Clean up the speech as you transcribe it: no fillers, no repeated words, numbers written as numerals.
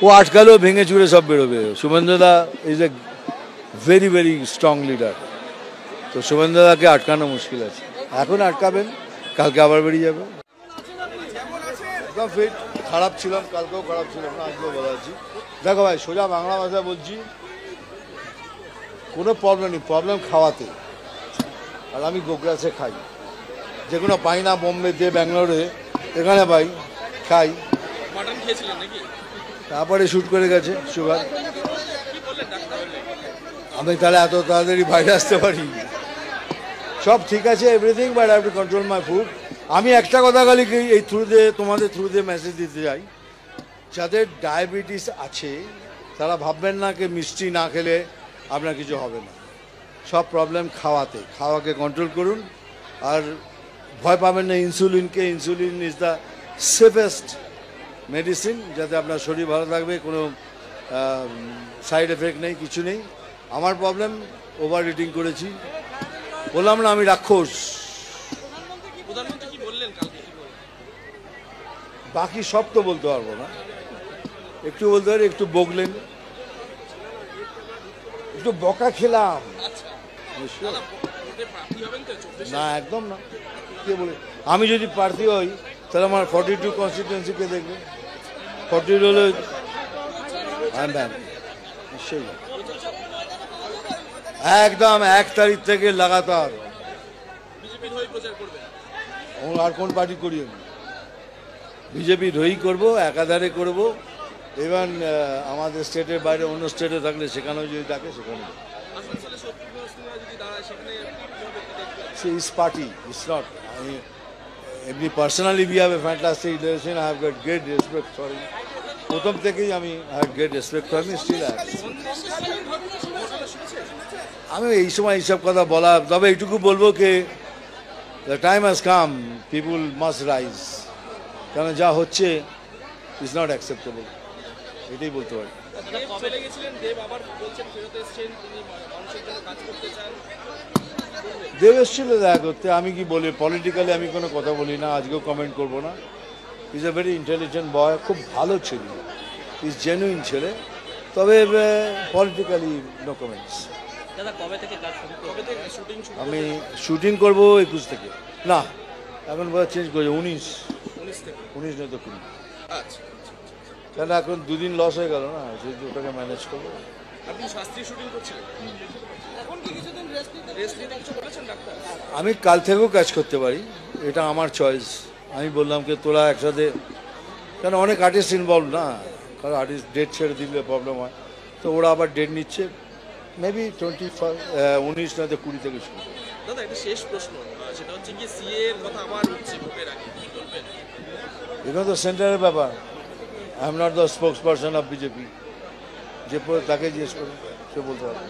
ও আটকালেও ভেঙে চুরে সব বেরোবে। শুভেন্দুদা is a very very strong leader, তো শুভেন্দুদাকে আটকানো মুশকিল আছে। এখন আটকাবেন, কালকে আবার বেরিয়ে যাবে। একদম ফিট, খারাপ ছিলাম, কালকেও খারাপ ছিলাম না, আজকেও ভালো আছি। দেখো ভাই, সোজা বাংলা ভাষা বলছি, কোনো প্রবলেম নেই, প্রবলেম খাওয়াতে। আর আমি গোগ্রাসে খাই, যে কোনো পাই না বোম্বেতে, ব্যাঙ্গালোরে, এখানে পাই, খাই। তারপরে শ্যুট করে গেছে সুগার। আমি তাহলে এত তাড়াতাড়ি বাইরে আসতে পারি? সব ঠিক আছে, everything, but I have to control my food. আমি একটা কথা খালি এই থ্রুতে, তোমাদের থ্রুতে মেসেজ দিতে চাই, যাদের ডায়াবেটিস আছে তারা ভাববেন না কি মিষ্টি না খেলে আপনার কিছু হবে না। সব প্রবলেম খাওয়াকে কন্ট্রোল করুন। আর ভয় পাবেন না ইনসুলিনকে। Insulin is the safest medicine, যাতে আপনার শরীর ভালো থাকবে, কোনো সাইড এফেক্ট নেই, কিছু নেই। আমার প্রবলেম ওভার ইটিং করেছি, বললাম না আমি রাক্ষস। বাকি সব তো বলতে পারবো না, একটু বলতে পারি, একটু বকলেন, একটু বকা খেলাম না, একদম না। কে বলে? আমি যদি প্রার্থী হই তাহলে আমার 42 কনস্টিটুয়েন্সিকে দেখবে, 40 হলে নিশ্চয়ই একদম 1 তারিখ থেকে লাগাতার। আর কোন পার্টি করি? আমি বিজেপির হয়েই করবো, একাধারে করবো। ইভেন আমাদের স্টেটের বাইরে অন্য স্টেটে থাকলে সেখানেও যদি ডাকে সেখানে। His party, it's not. I mean, every personally we have a fantastic relation. I have got great respect for him. প্রথম থেকেই আমি I have great respect for him, still I have. আমি এই সময় এইসব কথা বলা, তবে এইটুকু বলবো কি the time has come, people must rise. কারণ যা হচ্ছে is not acceptable. এটাই বলতে পারি। দেব এসেছিল দেখা করতে, আমি কি বলি, পলিটিক্যালি আমি কোনো কথা বলি না, আজকেও কমেন্ট করবো না। ইজ এ ভেরি ইন্টেলিজেন্ট বয়, খুব ভালো ছেলে, ইজ জেনুইন ছেলে, তবে পলিটিক্যালি নো কমেন্টস। আমি শুটিং করবো 21 থেকে, না এখন বোধহয় চেঞ্জ করেছে 19 নয় তো 20। কেন এখন 2 দিন লস হয়ে গেল না, যেহেতু ওটাকে ম্যানেজ করবো। আমি কাল থেকেও কাজ করতে পারি, এটা আমার চয়েস। আমি বললাম কি তোরা একসাথে, কেন অনেক আর্টিস্ট ইনভলভ না, কারণ আর্টিস্ট ডেট ছেড়ে দিলে প্রবলেম হয়, তো ওরা আবার ডেট নিচ্ছে, মেবি 19 নয় তো 20 থেকে শুরু। দাদা একটা শেষ প্রশ্ন, সেটা হচ্ছে কি সিএ এর কথা আবার হচ্ছে ভোটের আগে, কি বলবেন? এখানে তো সেন্টারের ব্যাপার, I am not the spokes person of BJP, যে তাকে জিজ্ঞেস করুন, সে বলতে পারবে।